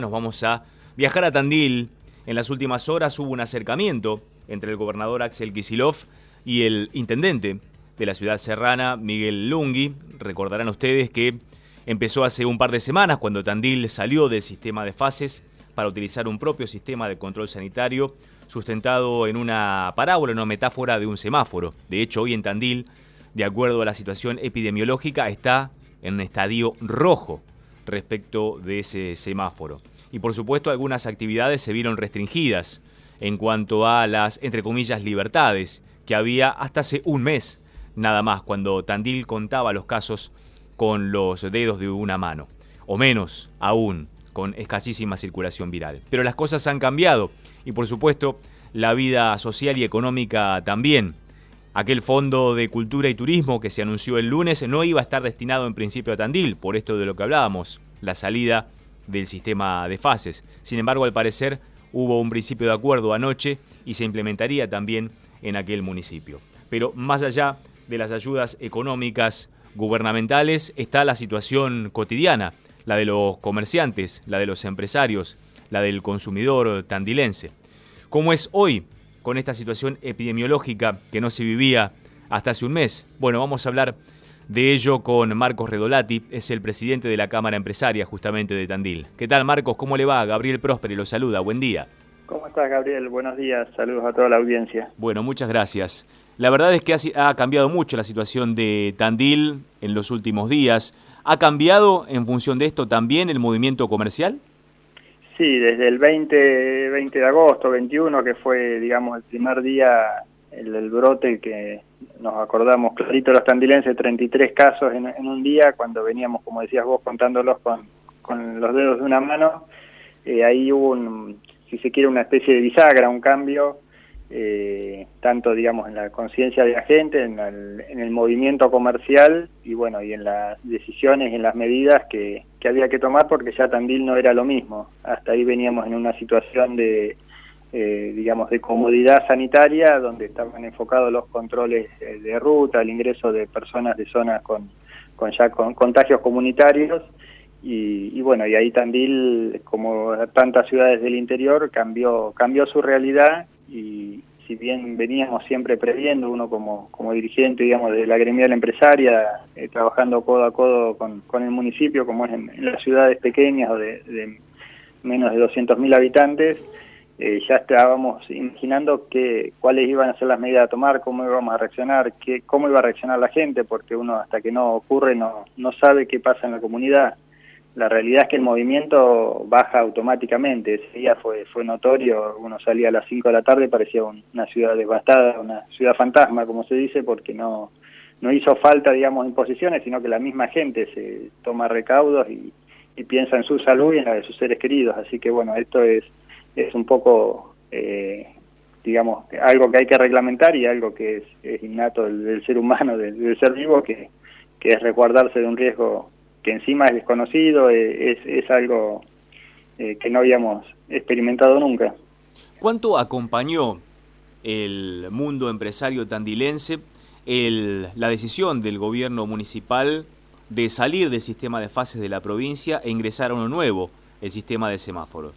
Nos vamos a viajar a Tandil. En las últimas horas hubo un acercamiento entre el gobernador Axel Kicillof y el intendente de la ciudad serrana, Miguel Lungui. Recordarán ustedes que empezó hace un par de semanas cuando Tandil salió del sistema de fases para utilizar un propio sistema de control sanitario sustentado en una parábola, en una metáfora de un semáforo. De hecho, hoy en Tandil, de acuerdo a la situación epidemiológica, está en un estadio rojo respecto de ese semáforo. Y por supuesto algunas actividades se vieron restringidas en cuanto a las, entre comillas, libertades que había hasta hace un mes nada más, cuando Tandil contaba los casos con los dedos de una mano, o menos aún, con escasísima circulación viral. Pero las cosas han cambiado y por supuesto la vida social y económica también. Aquel fondo de cultura y turismo que se anunció el lunes no iba a estar destinado en principio a Tandil, por esto de lo que hablábamos, la salida del sistema de fases. Sin embargo, al parecer hubo un principio de acuerdo anoche y se implementaría también en aquel municipio. Pero más allá de las ayudas económicas gubernamentales está la situación cotidiana, la de los comerciantes, la de los empresarios, la del consumidor tandilense. ¿Cómo es hoy con esta situación epidemiológica que no se vivía hasta hace un mes? Bueno, vamos a hablar de ello con Marcos Redolati, es el presidente de la Cámara Empresaria justamente de Tandil. ¿Qué tal, Marcos? ¿Cómo le va? Gabriel Prósperi lo saluda, buen día. ¿Cómo estás, Gabriel? Buenos días, saludos a toda la audiencia. Bueno, muchas gracias. La verdad es que ha cambiado mucho la situación de Tandil en los últimos días. ¿Ha cambiado en función de esto también el movimiento comercial? Sí, desde el 20 de agosto, 21, que fue, digamos, el primer día, el brote que nos acordamos clarito los tandilenses, 33 casos en un día, cuando veníamos, como decías vos, contándolos con los dedos de una mano. Ahí hubo, si se quiere, una especie de bisagra, un cambio, tanto, digamos, en la conciencia de la gente, en el movimiento comercial y, bueno, y en las decisiones y en las medidas que había que tomar, porque ya Tandil no era lo mismo. Hasta ahí veníamos en una situación de, digamos, de comodidad sanitaria, donde estaban enfocados los controles de ruta, el ingreso de personas de zonas con contagios comunitarios. Y bueno, y ahí Tandil, como tantas ciudades del interior, cambió su realidad, y si bien veníamos siempre previendo, uno como dirigente, digamos, de la gremial empresaria, trabajando codo a codo con el municipio, como es en las ciudades pequeñas o de menos de 200.000 habitantes, ya estábamos imaginando cuáles iban a ser las medidas a tomar, cómo íbamos a reaccionar, cómo iba a reaccionar la gente, porque uno hasta que no ocurre no sabe qué pasa en la comunidad. La realidad es que el movimiento baja automáticamente. Ese día fue notorio. Uno salía a las 5 de la tarde, parecía una ciudad devastada, una ciudad fantasma, como se dice, porque no hizo falta, digamos, imposiciones, sino que la misma gente se toma recaudos y piensa en su salud y en la de sus seres queridos. Así que, bueno, esto es un poco, digamos, algo que hay que reglamentar y algo que es innato del ser humano, del ser vivo, que es resguardarse de un riesgo que encima es desconocido, es algo que no habíamos experimentado nunca. ¿Cuánto acompañó el mundo empresario tandilense la decisión del gobierno municipal de salir del sistema de fases de la provincia e ingresar a uno nuevo, el sistema de semáforos?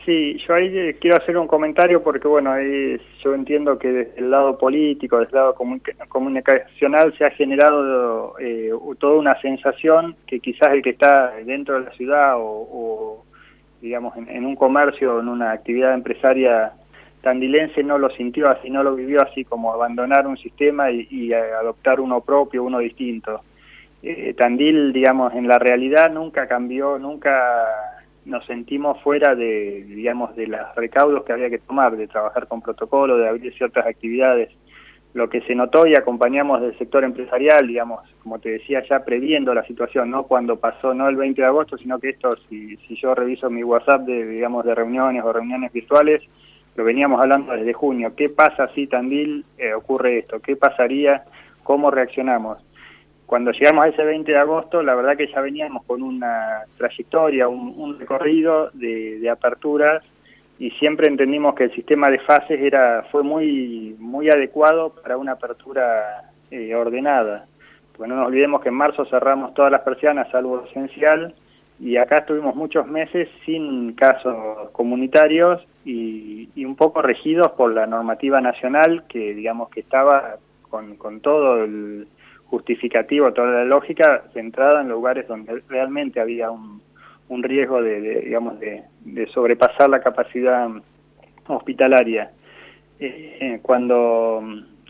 Sí, yo ahí quiero hacer un comentario porque, bueno, yo entiendo que desde el lado político, desde el lado comunicacional se ha generado toda una sensación que quizás el que está dentro de la ciudad o digamos, en un comercio, en una actividad empresaria tandilense no lo sintió así, no lo vivió así, como abandonar un sistema y adoptar uno propio, uno distinto. Tandil, digamos, en la realidad nunca cambió, nunca nos sentimos fuera de, digamos, de los recaudos que había que tomar, de trabajar con protocolo, de abrir ciertas actividades. Lo que se notó, y acompañamos del sector empresarial, digamos, como te decía, ya previendo la situación, no cuando pasó, no el 20 de agosto, sino que esto, si yo reviso mi WhatsApp digamos, de reuniones o reuniones virtuales, lo veníamos hablando desde junio. ¿Qué pasa si Tandil ocurre esto? ¿Qué pasaría? ¿Cómo reaccionamos? Cuando llegamos a ese 20 de agosto, la verdad que ya veníamos con una trayectoria, un recorrido de aperturas, y siempre entendimos que el sistema de fases fue muy adecuado para una apertura ordenada. Porque no nos olvidemos que en marzo cerramos todas las persianas, salvo lo esencial, y acá estuvimos muchos meses sin casos comunitarios y un poco regidos por la normativa nacional que digamos que estaba con todo el justificativo, toda la lógica centrada en lugares donde realmente había un riesgo de sobrepasar la capacidad hospitalaria. Cuando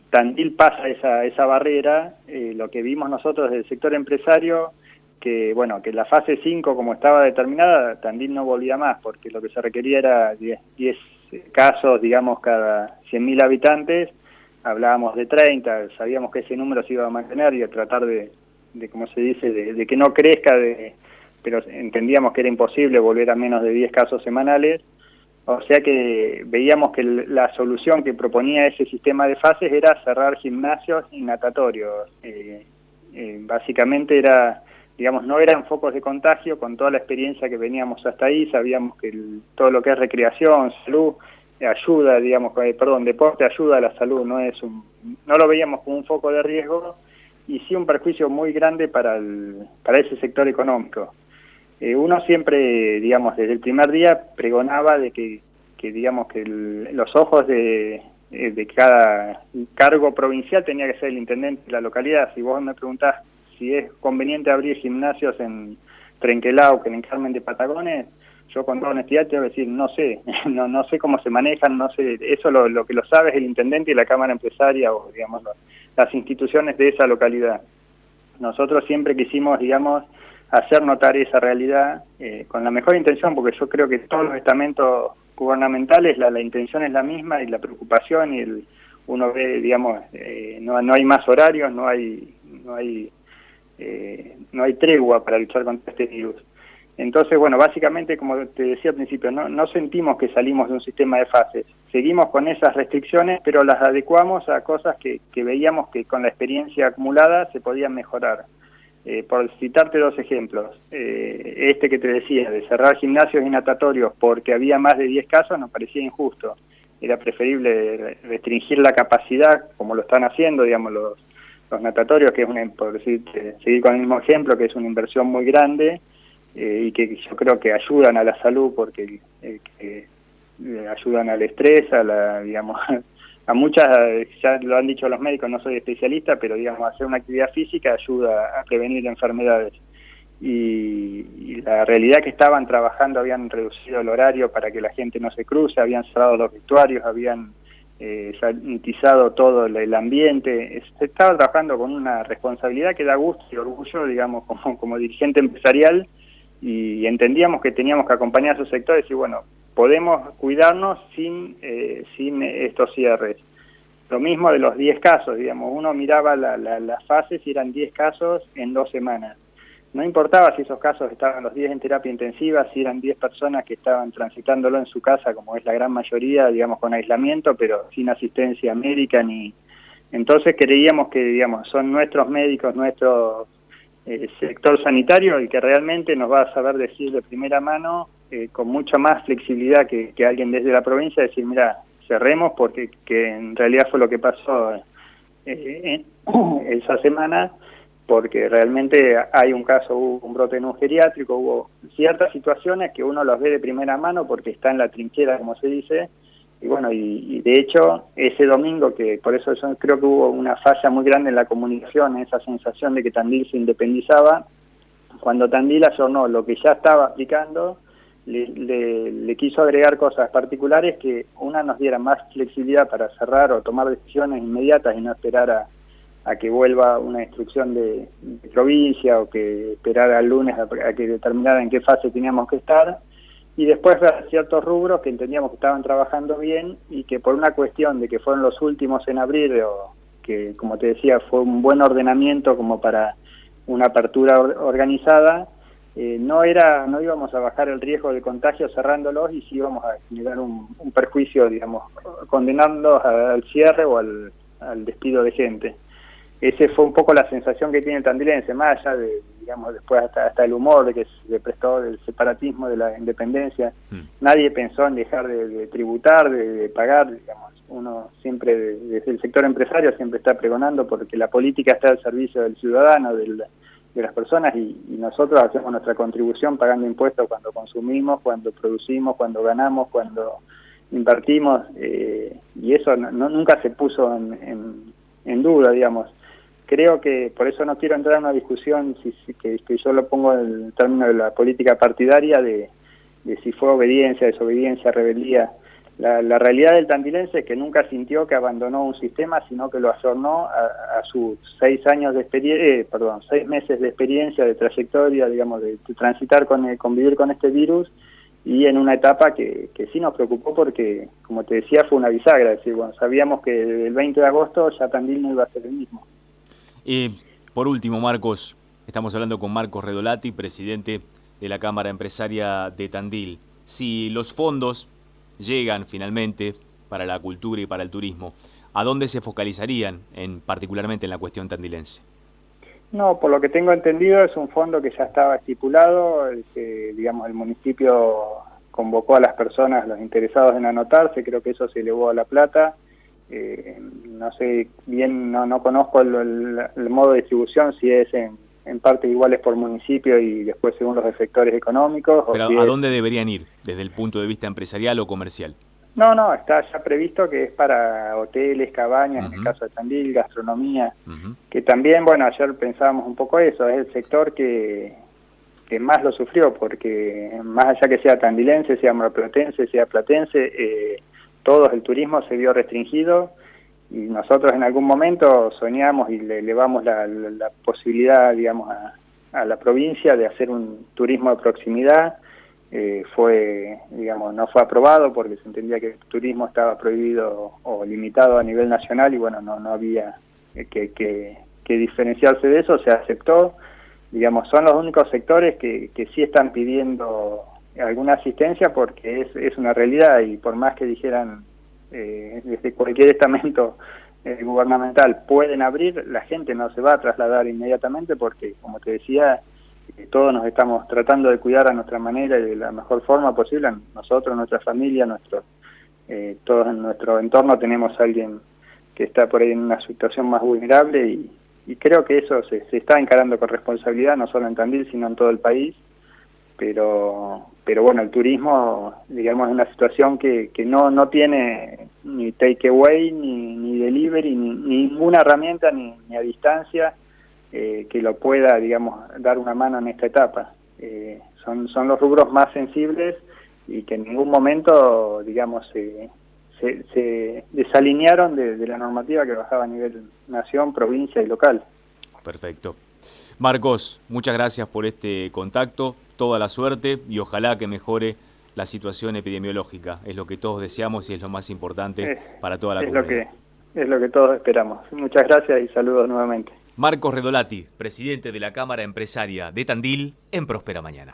Tandil pasa esa barrera, lo que vimos nosotros del sector empresario, que la fase 5 como estaba determinada, Tandil no volvía más, porque lo que se requería era 10 casos, digamos, cada 100.000 habitantes, hablábamos de 30, sabíamos que ese número se iba a mantener y a tratar de como se dice, de que no crezca, pero entendíamos que era imposible volver a menos de 10 casos semanales. O sea que veíamos que la solución que proponía ese sistema de fases era cerrar gimnasios y natatorios. Básicamente no eran focos de contagio. Con toda la experiencia que veníamos hasta ahí, sabíamos que todo lo que es recreación, salud, deporte ayuda a la salud, no lo veíamos como un foco de riesgo y sí un perjuicio muy grande para ese sector económico. Uno siempre, desde el primer día pregonaba de que los ojos de cada cargo provincial tenía que ser el intendente de la localidad. Si vos me preguntás si es conveniente abrir gimnasios en Trenquelao, que en Carmen de Patagones, yo con toda honestidad te voy a decir, no sé, no sé cómo se manejan, no sé, eso lo que lo sabe es el intendente y la cámara empresaria o, las instituciones de esa localidad. Nosotros siempre quisimos, hacer notar esa realidad con la mejor intención, porque yo creo que todos los estamentos gubernamentales, la intención es la misma y la preocupación y uno ve, no hay más horarios, no hay tregua para luchar contra este virus. Entonces, básicamente, como te decía al principio, no sentimos que salimos de un sistema de fases. Seguimos con esas restricciones, pero las adecuamos a cosas que veíamos que con la experiencia acumulada se podían mejorar. Por citarte 2 ejemplos, que te decía, de cerrar gimnasios y natatorios porque había más de 10 casos, nos parecía injusto. Era preferible restringir la capacidad, como lo están haciendo, los natatorios, que es seguir con el mismo ejemplo, que es una inversión muy grande, y que yo creo que ayudan a la salud porque ayudan al estrés, a muchas, ya lo han dicho los médicos, no soy especialista, pero hacer una actividad física ayuda a prevenir enfermedades. Y la realidad es que estaban trabajando, habían reducido el horario para que la gente no se cruce, habían cerrado los vestuarios, habían sanitizado todo el ambiente. Se estaba trabajando con una responsabilidad que da gusto y orgullo, como dirigente empresarial, y entendíamos que teníamos que acompañar a esos sectores y podemos cuidarnos sin estos cierres. Lo mismo de los 10 casos, uno miraba las fases y eran 10 casos en 2 semanas. No importaba si esos casos estaban los 10 en terapia intensiva, si eran 10 personas que estaban transitándolo en su casa, como es la gran mayoría, con aislamiento, pero sin asistencia médica ni... Entonces creíamos que, son nuestros médicos, nuestro sector sanitario el que realmente nos va a saber decir de primera mano, con mucha más flexibilidad que alguien desde la provincia, decir, mira, cerremos porque en realidad fue lo que pasó esa semana, porque realmente hay un caso, hubo un brote en un geriátrico, hubo ciertas situaciones que uno las ve de primera mano porque está en la trinchera, como se dice, y de hecho ese domingo, que por eso yo creo que hubo una falla muy grande en la comunicación, esa sensación de que Tandil se independizaba, cuando Tandil ayornó lo que ya estaba aplicando, le quiso agregar cosas particulares que nos diera más flexibilidad para cerrar o tomar decisiones inmediatas y no esperar a que vuelva una instrucción de provincia o que esperar al lunes a que determinara en qué fase teníamos que estar, y después ver ciertos rubros que entendíamos que estaban trabajando bien y que por una cuestión de que fueron los últimos en abrir, o que, como te decía, fue un buen ordenamiento como para una apertura organizada, no íbamos a bajar el riesgo de contagio cerrándolos y sí íbamos a generar un perjuicio, condenándolos al cierre o al despido de gente. Ese fue un poco la sensación que tiene el tandilense, más allá de, después hasta el humor de que se prestó del separatismo de la independencia. Nadie pensó en dejar de tributar, de pagar, uno siempre, desde el sector empresario, siempre está pregonando porque la política está al servicio del ciudadano, de las personas y nosotros hacemos nuestra contribución pagando impuestos cuando consumimos, cuando producimos, cuando ganamos, cuando invertimos, y eso nunca se puso en duda, digamos. Creo que por eso no quiero entrar en una discusión que yo lo pongo en el término de la política partidaria de si fue obediencia, desobediencia, rebeldía. La realidad del tandilense es que nunca sintió que abandonó un sistema, sino que lo ayornó a sus 6 meses de experiencia, de trayectoria, digamos, de transitar convivir con este virus, y en una etapa que sí nos preocupó porque, como te decía, fue una bisagra. Es decir, bueno, sabíamos que el 20 de agosto ya Tandil no iba a ser el mismo. Por último, Marcos, estamos hablando con Marcos Redolati, presidente de la Cámara Empresaria de Tandil. Si los fondos llegan finalmente para la cultura y para el turismo, ¿a dónde se focalizarían, particularmente en la cuestión tandilense? No, por lo que tengo entendido es un fondo que ya estaba estipulado, que digamos el municipio convocó a las personas, los interesados en anotarse, creo que eso se elevó a La Plata. No sé bien, no conozco el modo de distribución, si es en partes iguales por municipio y después según los efectores económicos. Pero si ¿a dónde deberían ir, desde el punto de vista empresarial o comercial? No, está ya previsto que es para hoteles, cabañas, en el caso de Tandil, gastronomía, que también, bueno, ayer pensábamos un poco eso, es el sector que más lo sufrió, porque más allá que sea tandilense, sea marplatense, sea platense, todo el turismo se vio restringido, y nosotros en algún momento soñamos y le elevamos la posibilidad, digamos, a la provincia de hacer un turismo de proximidad. No fue aprobado porque se entendía que el turismo estaba prohibido o limitado a nivel nacional y bueno, no había que diferenciarse de eso, se aceptó. Digamos, son los únicos sectores que sí están pidiendo alguna asistencia porque es una realidad, y por más que dijeran desde cualquier estamento gubernamental pueden abrir, la gente no se va a trasladar inmediatamente porque, como te decía, todos nos estamos tratando de cuidar a nuestra manera y de la mejor forma posible. Nosotros, nuestra familia, todos en nuestro entorno tenemos a alguien que está por ahí en una situación más vulnerable, y creo que eso se está encarando con responsabilidad, no solo en Tandil, sino en todo el país. Pero bueno, el turismo, digamos, es una situación que no tiene ni takeaway, ni delivery, ni ninguna herramienta, ni a distancia, que lo pueda, digamos, dar una mano en esta etapa. Son los rubros más sensibles y que en ningún momento, digamos, se desalinearon de la normativa que bajaba a nivel nación, provincia y local. Perfecto. Marcos, muchas gracias por este contacto, toda la suerte y ojalá que mejore la situación epidemiológica. Es lo que todos deseamos y es lo más importante para toda la comunidad. Es lo que todos esperamos. Muchas gracias y saludos nuevamente. Marcos Redolati, presidente de la Cámara Empresaria de Tandil, en Próspera Mañana.